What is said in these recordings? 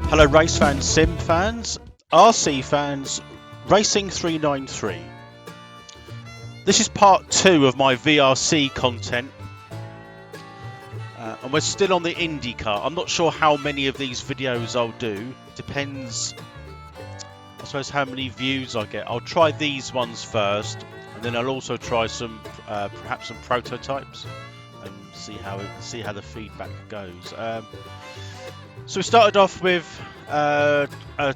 Hello race fans, sim fans, RC fans, Racing 393. This is part 2 of my VRC content, and we're still on the Indy Car. I'm not sure how many of these videos I'll do. Depends, I suppose, how many views I get. I'll try these ones first, and then I'll also try some, perhaps some prototypes, and see how the feedback goes. So we started off with a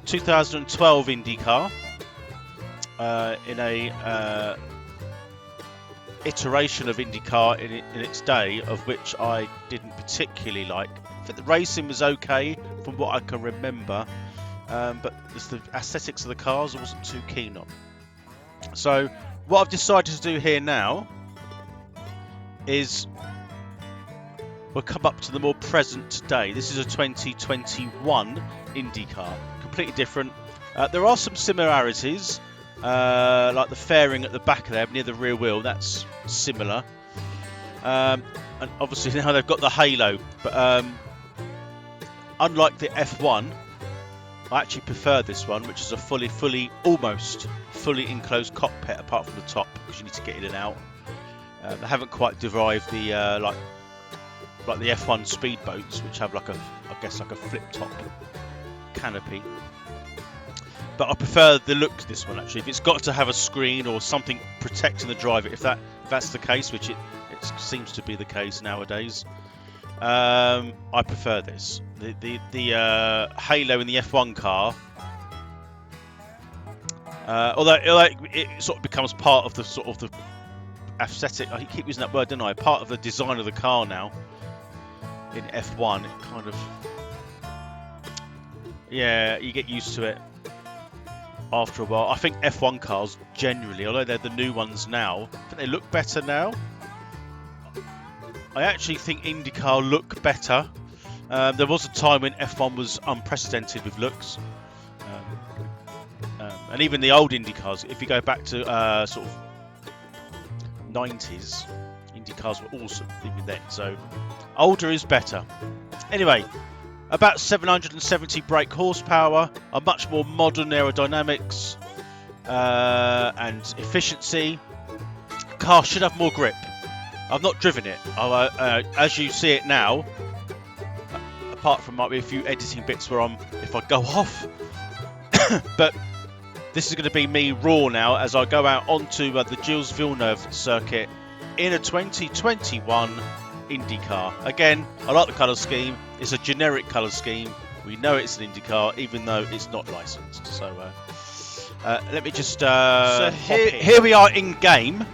2012 Indy Car in a iteration of Indy Car in its day, of which I didn't particularly like. I think the racing was okay from what I can remember, but it's the aesthetics of the cars I wasn't too keen on. So what I've decided to do here now is we'll come up to the more present day. This is a 2021 Indy Car, completely different. There are some similarities, like the fairing at the back there near the rear wheel, that's similar. And obviously now they've got the halo, but unlike the F1, I actually prefer this one, which is a almost fully enclosed cockpit apart from the top, because you need to get in and out. They haven't quite derived the like the F1 speedboats, which have like I guess like a flip top canopy. But I prefer the look to this one actually. If it's got to have a screen or something protecting the driver, if that's the case, which it seems to be the case nowadays, I prefer this. The halo in the F1 car, although it sort of becomes part of the sort of the aesthetic. I keep using that word, don't I? Part of the design of the car now. In F1, it kind of, yeah, you get used to it after a while. I think F1 cars generally, although they're the new ones now, I think they look better now. I actually think IndyCar look better. There was a time when F1 was unprecedented with looks, and even the old Indy cars. If you go back to sort of 90s, Indy cars were awesome even then. So older is better. Anyway, about 770 brake horsepower, a much more modern aerodynamics and efficiency. Car should have more grip. I've not driven it. As you see it now, apart from might be a few editing bits where if I go off, but this is going to be me raw now as I go out onto the Gilles Villeneuve circuit in a 2021 Indy Car. Again, I like the colour scheme. It's a generic colour scheme. We know it's an Indy Car, even though it's not licensed. So let me just. So here we are in game.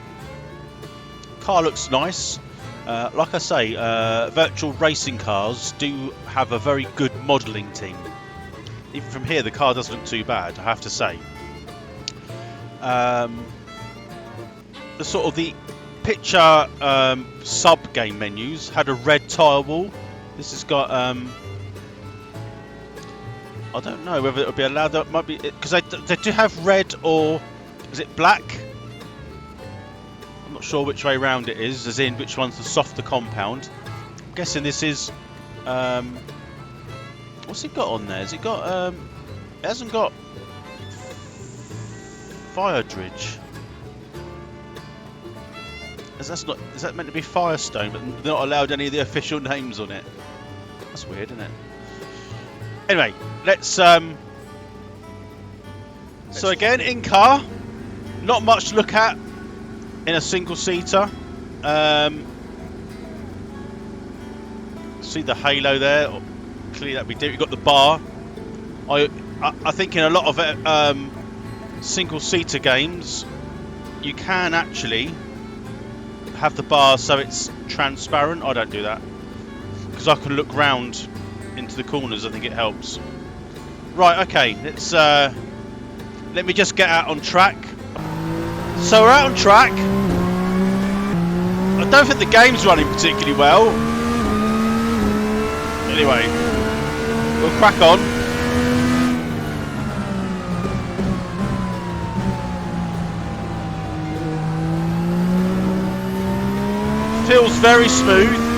Car looks nice. Like I say, virtual racing cars do have a very good modelling team. Even from here, the car doesn't look too bad, I have to say. The sort of the picture sub game menus had a red tile wall. This has got I don't know whether it'll be allowed. That might be because they do have red, or is it black? I'm not sure which way round it is, as in which one's the softer compound. I'm guessing this is what's it got on there? Has it got it hasn't got fire dredge. Is that meant to be Firestone, but they're not allowed any of the official names on it? That's weird, isn't it? Anyway, let's so again, in car, not much to look at in a single seater. See the halo there? Clearly that we do. You've got the bar. I think in a lot of single seater games, you can actually have the bar so it's transparent. I don't do that because I can look round into the corners. I think it helps. Right, okay, let's let me just get out on track. So we're out on track. I don't think the game's running particularly well. Anyway, we'll crack on. Feels very smooth.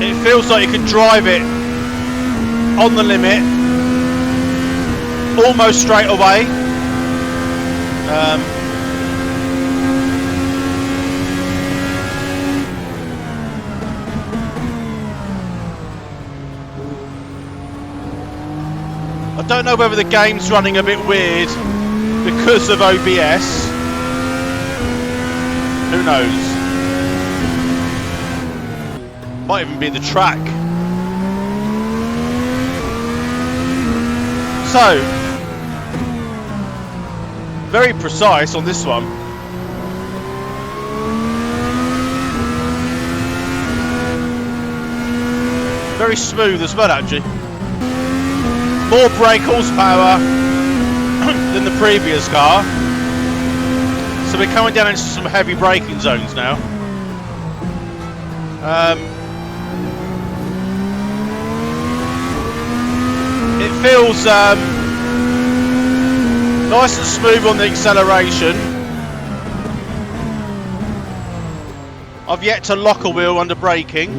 It feels like you can drive it on the limit, almost straight away. I don't know whether the game's running a bit weird because of OBS. Who knows? Might even be the track. So, very precise on this one. Very smooth as well, actually. More brake horsepower than the previous car. So we're coming down into some heavy braking zones now. It feels nice and smooth on the acceleration. I've yet to lock a wheel under braking.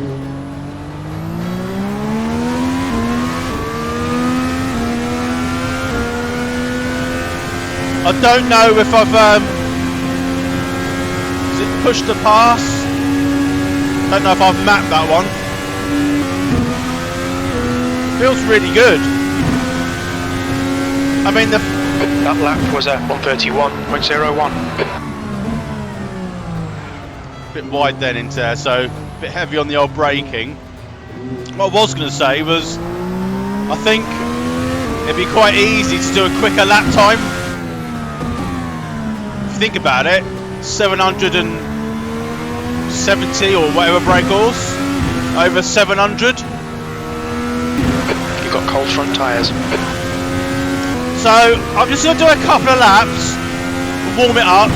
I don't know if I've is it push to pass? Don't know if I've mapped that one. Feels really good. I mean that lap was at 131.01. Bit wide then into there, so a bit heavy on the old braking. What I was going to say was, I think it'd be quite easy to do a quicker lap time. If you think about it, 770 or whatever brake horse, over 700. You've got cold front tyres. So I'm just going to do a couple of laps, warm it up,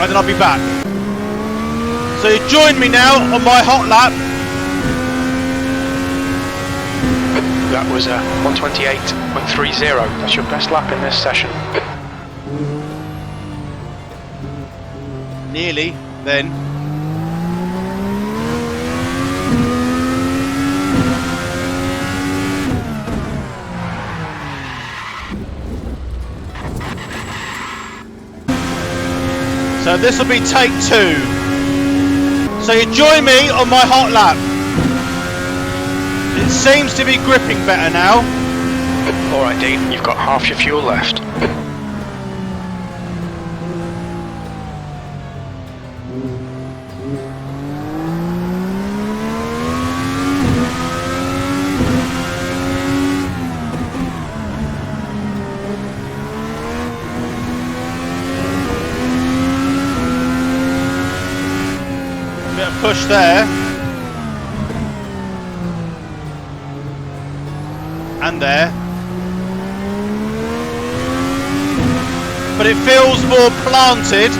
and then I'll be back. So you join me now on my hot lap. That was 128.30. That's your best lap in this session. Nearly, then. So this will be take 2. So you join me on my hot lap. It seems to be gripping better now. Alright Dean, you've got half your fuel left. Push there, and there, but it feels more planted.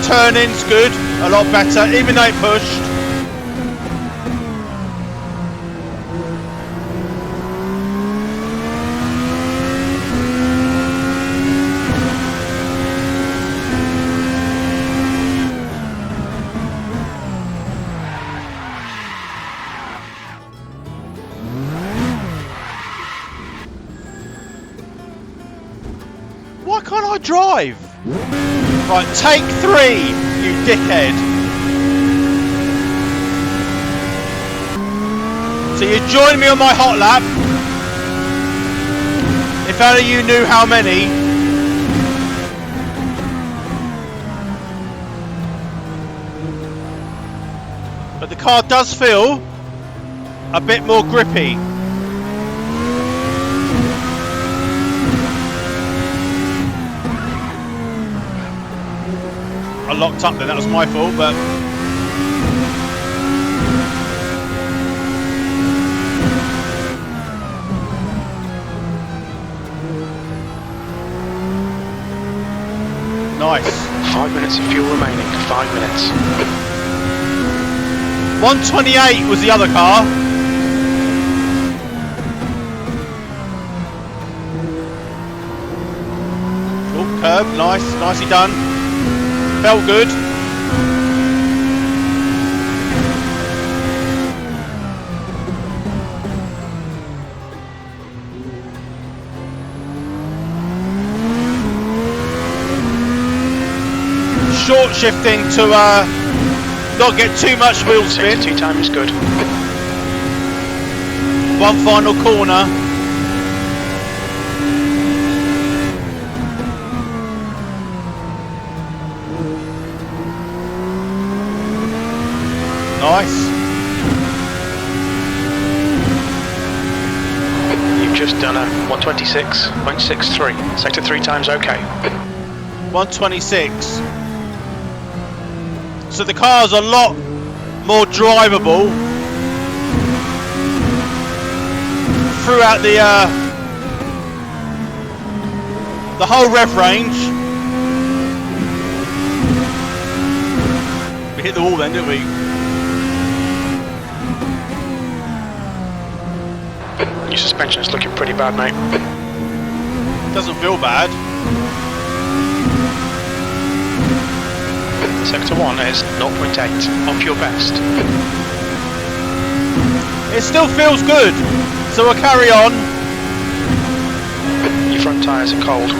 Turning's good, a lot better, even though it pushed. Why can't I drive? Right, take 3, you dickhead. So you join me on my hot lap. If only you knew how many. But the car does feel a bit more grippy. I locked up then, that was my fault, but nice. 5 minutes of fuel remaining, 5 minutes. 128 was the other car. Oh, curb, nice, nicely done. Felt good. short shifting to not get too much wheel spin. 62 time is good. One final corner. Nice. You've just done a 126.63. Sector 3 times okay. 126. So the car's a lot more drivable throughout the whole rev range. We hit the wall then, didn't we? Your suspension is looking pretty bad, mate. Doesn't feel bad. Sector 1 is 0.8 off your best. It still feels good, so we'll carry on. Your front tyres are cold.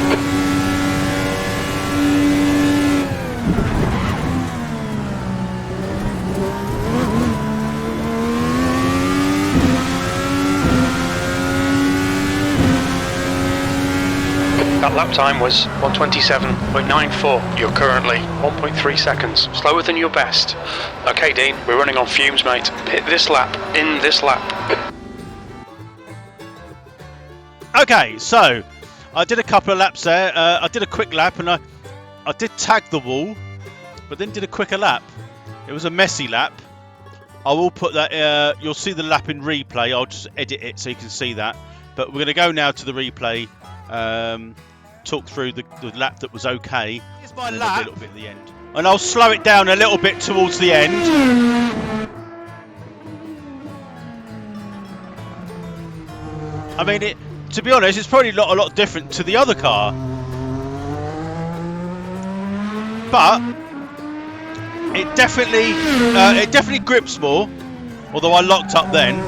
That lap time was 127.94. You're currently 1.3 seconds slower than your best. Okay, Dean, we're running on fumes, mate. Hit this lap, in this lap. Okay, so I did a couple of laps there. I did a quick lap and I did tag the wall, but then did a quicker lap. It was a messy lap. I will put that, you'll see the lap in replay. I'll just edit it so you can see that. But we're going to go now to the replay. Talk through the lap that was okay. Here's my lap. A little bit at the end. And I'll slow it down a little bit towards the end. I mean, to be honest, it's probably not a lot different to the other car. But it definitely grips more, although I locked up then.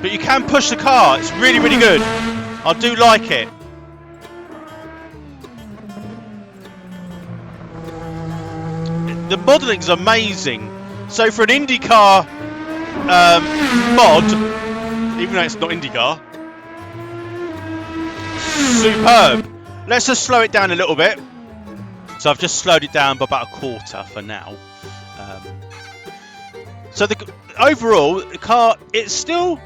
But you can push the car. It's really, really good. I do like it. The modelling's amazing. So for an Indy Car mod, even though it's not Indy Car, superb. Let's just slow it down a little bit. So I've just slowed it down by about a quarter for now. So overall, the car, it's still...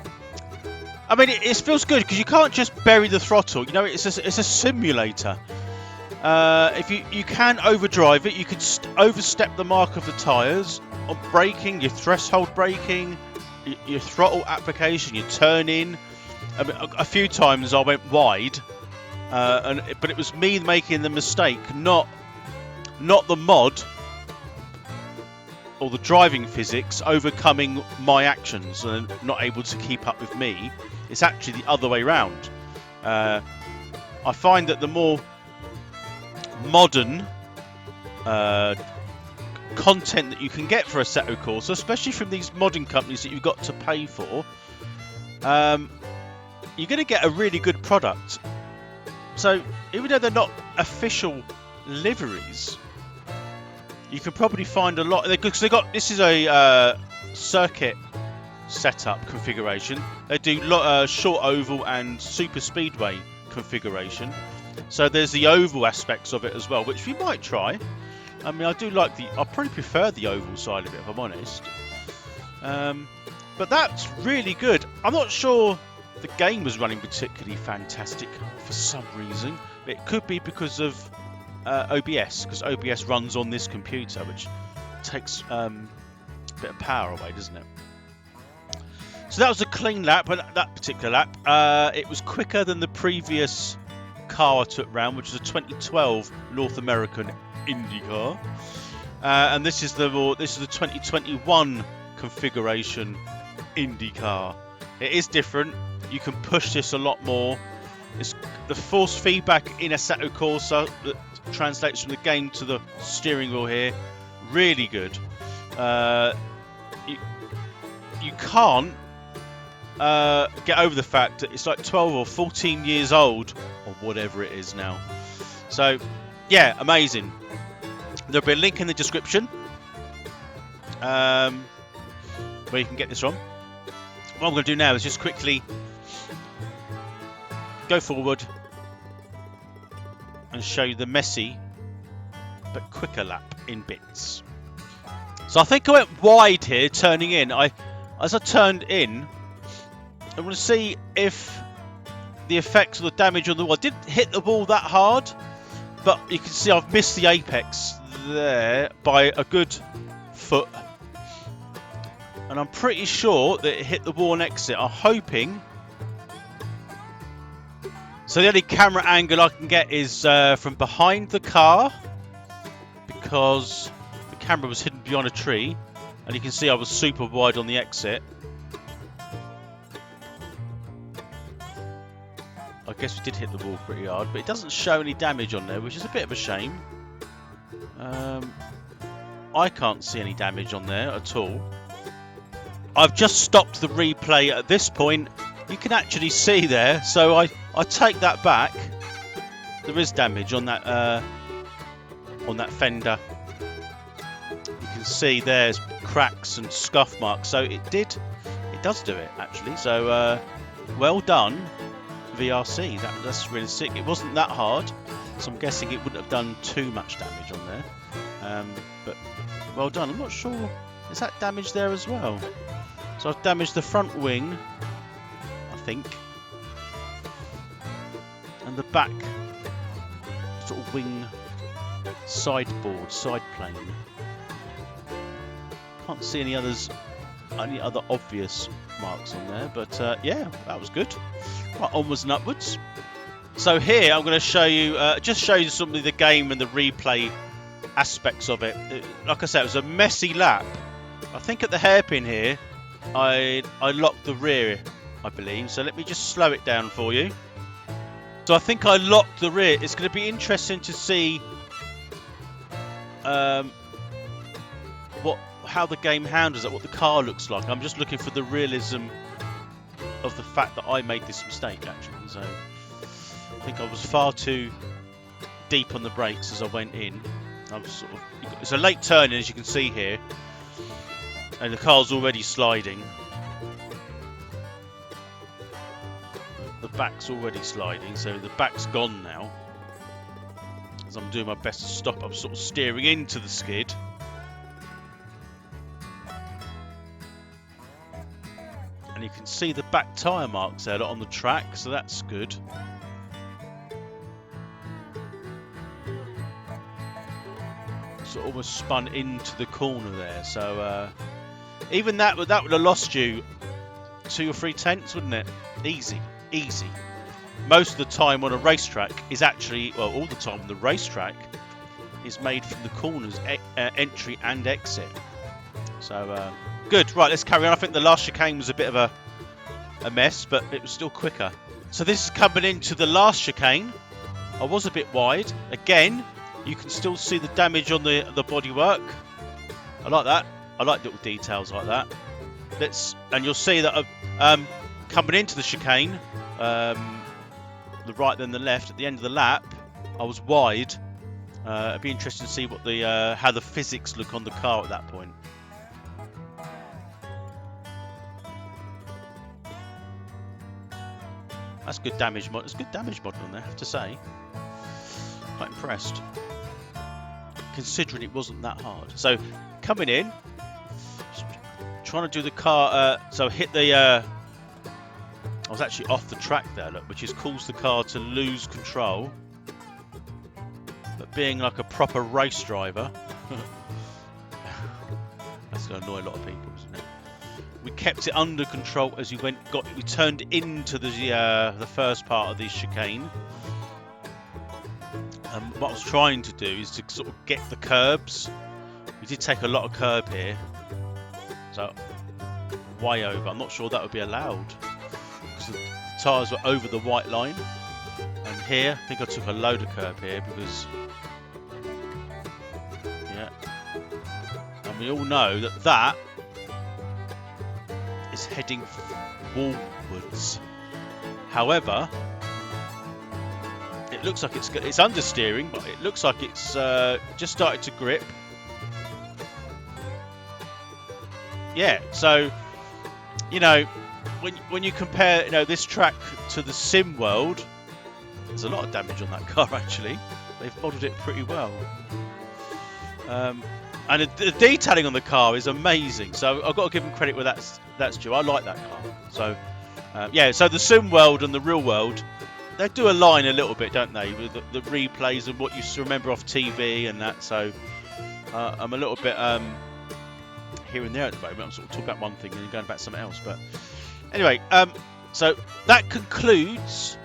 I mean, it feels good because you can't just bury the throttle. You know, it's a simulator. If you can overdrive it, you can overstep the mark of the tyres on braking, your threshold braking, your throttle application, your turn in. I mean, a few times I went wide, but it was me making the mistake, not the mod or the driving physics overcoming my actions and not able to keep up with me. It's actually the other way round. I find that the more modern content that you can get for Assetto Corsa, especially from these modding companies that you've got to pay for, you're going to get a really good product. So even though they're not official liveries, you can probably find a lot. Because this is a circuit setup configuration. They do short oval and super speedway configuration. So there's the oval aspects of it as well, which we might try. I mean, I probably prefer the oval side of it, if I'm honest. But that's really good. I'm not sure the game was running particularly fantastic for some reason. It could be because of OBS, because OBS runs on this computer, which takes a bit of power away, doesn't it? So that was a clean lap, but that particular lap, it was quicker than the previous car I took round, which was a 2012 North American Indy Car, and this is the 2021 configuration Indy Car. It is different. You can push this a lot more. It's the force feedback in Assetto Corsa that translates from the game to the steering wheel here. Really good. You can't get over the fact that it's like 12 or 14 years old, or whatever it is now. So yeah, amazing. There'll be a link in the description where you can get this from. What I'm going to do now is just quickly go forward and show you the messy but quicker lap in bits. So I think I went wide here turning in. As I turned in, I want to see if the effects of the damage on the wall. I didn't hit the wall that hard, but you can see I've missed the apex there by a good foot. And I'm pretty sure that it hit the wall and exit. I'm hoping. So the only camera angle I can get is from behind the car, because the camera was hidden behind a tree, and you can see I was super wide on the exit. I guess we did hit the wall pretty hard, but it doesn't show any damage on there, which is a bit of a shame. I can't see any damage on there at all. I've just stopped the replay at this point. You can actually see there, so I take that back. There is damage on that fender. You can see there's cracks and scuff marks, so it does do it actually. So well done, VRC. That's really sick. It wasn't that hard, so I'm guessing it wouldn't have done too much damage on there. But well done. I'm not sure. Is that damage there as well? So I've damaged the front wing, I think, and the back sort of wing sideboard, side plane. Can't see any other obvious marks on there, but yeah, that was good. Right, onwards and upwards. So here I'm going to show you, just show you some of the game and the replay aspects of it. Like I said, it was a messy lap. I think at the hairpin here, I locked the rear, I believe. So let me just slow it down for you. So I think I locked the rear. It's going to be interesting to see how the game handles it, what the car looks like. I'm just looking for the realism of the fact that I made this mistake, actually. So I think I was far too deep on the brakes as I went in. It's a late turn, as you can see here, and the car's already sliding. The back's already sliding, so the back's gone now. As I'm doing my best to stop, I'm sort of steering into the skid. And you can see the back tyre marks there on the track, so that's good. Sort of almost spun into the corner there, so even that would have lost you 2 or 3 tenths, wouldn't it? Easy. Most of the time on a racetrack is actually, well, all the time on the racetrack is made from the corners, entry and exit. So good. Right, let's carry on. I think the last chicane was a bit of a mess, but it was still quicker. So this is coming into the last chicane. I was a bit wide. Again, you can still see the damage on the bodywork. I like that. I like little details like that. And you'll see that coming into the chicane, the right then the left, at the end of the lap, I was wide. It'd be interesting to see what how the physics look on the car at that point. That's good damage mod. It's good damage mod on there, I have to say. Quite impressed, considering it wasn't that hard. So coming in, trying to do the car. So hit the. I was actually off the track there, look, which has caused the car to lose control. But being like a proper race driver, that's going to annoy a lot of people, isn't it? We kept it under control as we we turned into the first part of the chicane. What I was trying to do is to sort of get the curbs. We did take a lot of curb here, so way over. I'm not sure that would be allowed because the tyres were over the white line. And here, I think I took a load of curb here because, yeah. And we all know that is heading wallwards. However, it It looks like it's understeering, but it looks like it's just started to grip. Yeah, so you know, when you compare, you know, this track to the sim world, there's a lot of damage on that car actually. They've modelled it pretty well. And the detailing on the car is amazing. So I've got to give them credit where that's due. I like that car. So yeah, so the sim world and the real world, they do align a little bit, don't they, with the replays and what you used to remember off TV and that. So I'm a little bit here and there at the moment. I'm sort of talking about one thing and then going about something else. But anyway, so that concludes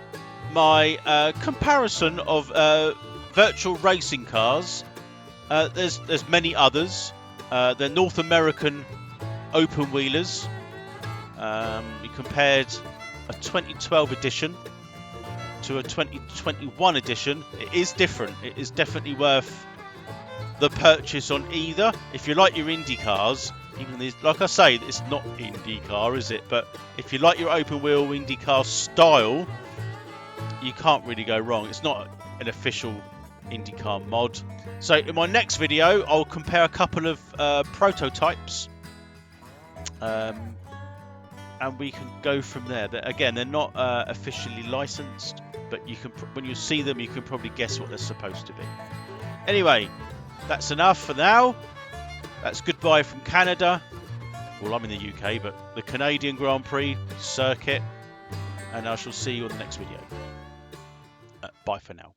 my comparison of virtual racing cars. There's many others. They're North American open wheelers. We compared a 2012 edition to a 2021 edition. It is different. It is definitely worth the purchase on either. If you like your Indy cars, even these, like I say, it's not Indy Car, is it? But if you like your open wheel Indy Car style, you can't really go wrong. It's not an official IndyCar mod. So in my next video, I'll compare a couple of prototypes, and we can go from there. Again, they're not officially licensed, but you can, when you see them, you can probably guess what they're supposed to be. Anyway, that's enough for now. That's goodbye from Canada. Well, I'm in the UK, but the Canadian Grand Prix circuit, and I shall see you on the next video. Bye for now.